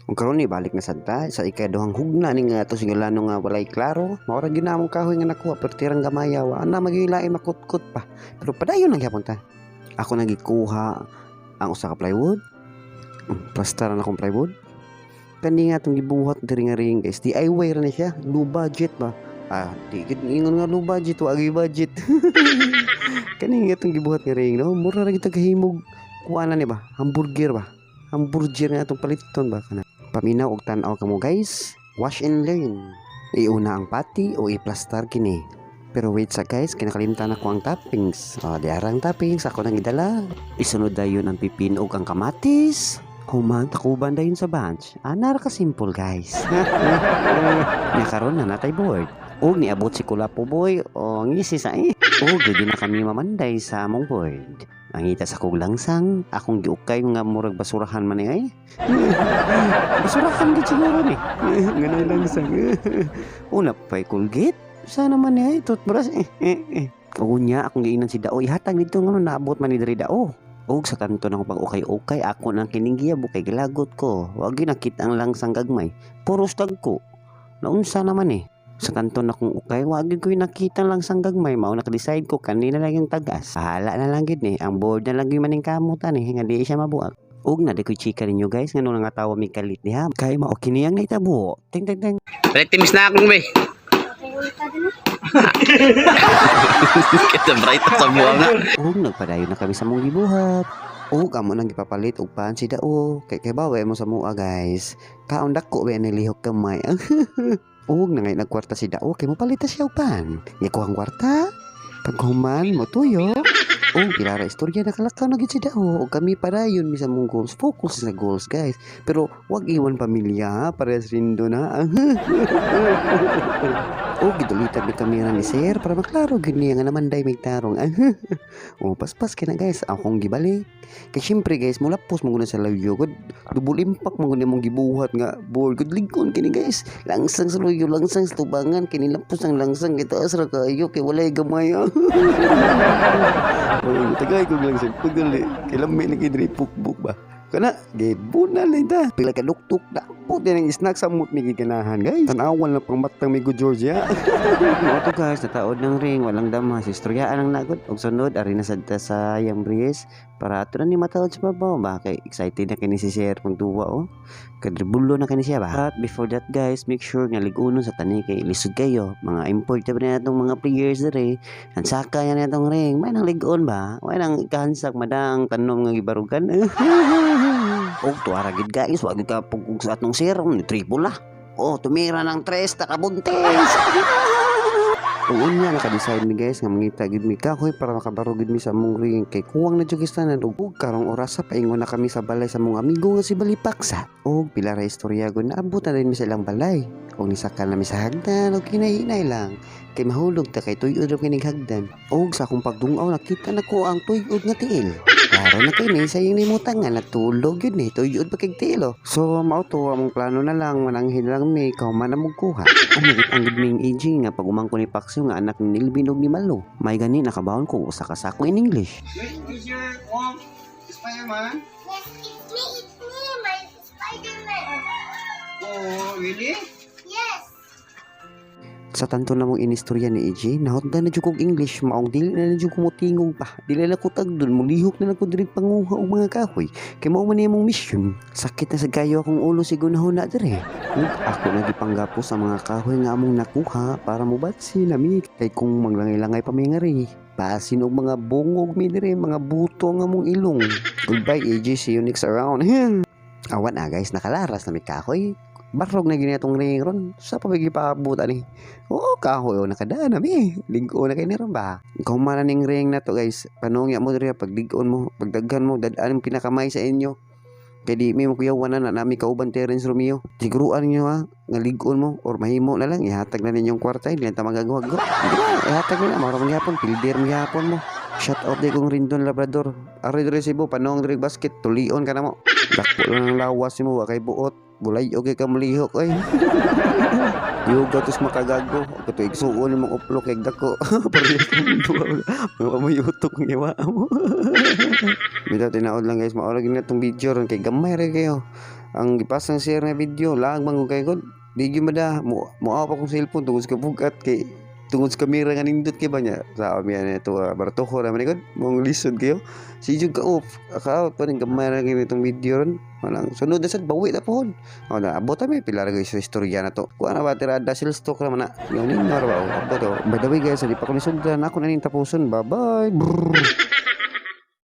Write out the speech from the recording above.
Ug karon ni balik na sadta sa ikaduhang hugna ni nga to singulano nga walay klaro, mao ra ginamong kahoy nga nakuha pero tirang gamaya wa ana magilain makutkot pa. Pero padayon lang gyapon ta. Ako nagikuha ang usa ka plywood. Plaster na akong plywood. Kani nga itong gibuhat diri nga ring guys. DIY ra na siya. Low budget ba? Di gid ingon nga low budget wa gi budget. Kani nga itong gibuhat nga ring no. Mura ra gid kahimog. Kuana ni ba? Hamburger ba? Hamburger nga itong paliton ba kana. Paminaw og tan-aw kamo guys. Wash and learn. Iuna ang pati o i-plaster kini. Pero wait sa guys, kinakalimtan ako ang toppings. Di arang toppings ako nang idala. Isunod dayon ang pipino ug ang kamatis. Human takuban dayon sa bunch. Anar ka simple guys. Nakaroon na natay board. Og niabot si Kulapo boy o ngisi sa og di na kami mamanday sa among board. Mangita sa kog langsang, akong giukay nga murag basurahan man ay. Basurahan gid siguro ni. Ganang langsang. Una pa'y Colgate. Sana man ay toothbrush. Unya akong giinan si Dao ihatag dito ngono naabot man ni diri Dao. Og sa kanto nang pag-ukay-ukay ako nang kininggiya bukay gilagot ko. Wag nakita ang langsang gagmay. Puros dagko. Naunsa naman Sa kanto na kong ukay, wag ko nakita ang langsang gagmay. Mao naka-decide ko kanina lang yung tagas. Bahala na lang gid Ang board na lang yung maning kamutan nga di siya mabuak. Og na di ko chika ninyo guys ngano nga tawa mi kalit diha. Kay mao kini ang naitabo. Ting ting ting. Timis na akong be. Kita bright sa buwanga. Og nagpadayon na kami sa mong gibuhat. Og amo nang gipapalit og pan si Dao. Kay bawe mo sa mua guys. Kaon dako ba ni lihok kamay. Og nangay nagkwarta si Dao kay mo palita siya og pan. Nya ko ang kwarta. Paghuman mo tuyo. Og ilara istorya nakalakaw na gid si Dao. Og kami padayon mi sa mong goals. Focus sa goals guys. Pero wag iwan pamilya ha. Parehas rindo na. O gidulitan ni kamera ni sir para maklaro gid niya nga naman day may tarong. Paspas kina guys akong gibalik. Kay syempre guys mulapos mo guna sa layo gud double impact mo guna mong gibuhat nga ball gud ligkon kini guys. Langsang sa layo langsang sa tubangan kini lapos ang langsang kita asra kayo kay walay gamay. Tagay ko langsang pagdali kay lami ni kidri pukbuk ba. Kana gibuna lang ta. Pila ka luktok na. Puti ng snack sa mood may giganahan guys. Tanawan lang pang matang migo Georgia. Ito guys, nataod ng ring. Walang damas. Istoryaan ang nagod. Og sunod, ari na sadta sa yung breeze. Para ito na ni mataod sa babaw. Bakit excited na kini si Sir kung tuwa Kadribulo na kini siya ba. But before that guys, make sure nga ligunon sa tani kay lisod kayo. Mga import na itong mga players dere. Ang saka yan itong ring. May nang ligon ba? May nang ikahansak madang tanom nga gibarugan. Og tuara gid guys, wag ka pugog sa atong sir, triple lah. Tumira ng 3 takabuntis. Unya naka-decide mi guys nga mangita gid mi kahoy para makabaro gid mi sa among ring kay kuwang na jugistanan og karong oras sa paingon na kami sa balay sa mong amigo nga si Balipaksa. Og pila ra istorya gud naabot na din mi sa ilang balay. Og nisakal na mi sa hagdan og kinahinay lang. Kay mahulog ta kay tuyod ra kining hagdan. Og sa akong pagdungaw nakita nako ang tuyod nga tiil. Klaro na kini sa yung limutan nga natulog yun tuyod pa kay tiil So mao to among plano na lang mananghid lang mi kauman na magkuha. Umigit ang gidming AG nga pag umangko ni Paxio nga anak ni Nilbinog ni Malo. May gani nakabawon ko usa ka sako in English. Is your mom Spider-Man? Yes, it's me, my Spider-Man. Oh, really? Yes. Sa tanto na mong inistorya ni AJ, nahotdan na jud kog English, maong dili na jud ko motingog pa. Dili na ko tagdon, mulihok na ko diri panguha og mga kahoy. Kay mao man imong mission. Sakit na sa gayo akong ulo sigunahon na dire. Ako na gipanggapo sa mga kahoy nga among nakuha para mobatsi nami kay kung maglangay-langay pa may ngari. Basin og mga bungog mi dire, mga buto nga among ilong. Goodbye AJ, see you next around. Awan na guys, nakalaras na may kahoy. Barog na ginatong ring ron. Sa pabigi paabot ani. Kahoy nakadaan na mi. Ligo na kay ni ron ba. Kung mananing ring na to guys, panungya mo diri pag ligon mo, pagdaghan mo dadaan pinakamay sa inyo. Kay di mi mo kuyawan na nami kauban Terence Romeo. Siguruan niyo nga ligon mo or mahimo na lang ihatag na ninyong kwarta hindi na magagawa. Ihatag na maro man gyapon, pilder mo gyapon mo. Shout out di kong Rindon Labrador. Ari diri Cebu panong diri basket tulion ka na mo. Dako lang lawas mo kay buot. Bulay okay ka malihok ay. Yoga tos makagago. Kato igsuon mong uplo kay dako. Parehas ng duwa. Mga yutok ng iwa mo. Bitaw tinaod lang guys, maura gid natong video ron kay gamay ra kayo. ang gipasang share nga video lag man kay god di gyud mada mo pa kong cellphone tungod sa kabugat kay tungod sa kamera nga nindot kay ba niya sa amin na ito baratuho naman god mong lisod kayo si jud ka off ka out pa rin gamay na gyud itong video ron walang sunod na sad bawi na pohon na abot mi pila ra gyud sa istorya na to kuha na ba tirada sil stock naman na yung ning narwa abot by the way guys di pa ko nisugdan ako na ning tapuson bye bye.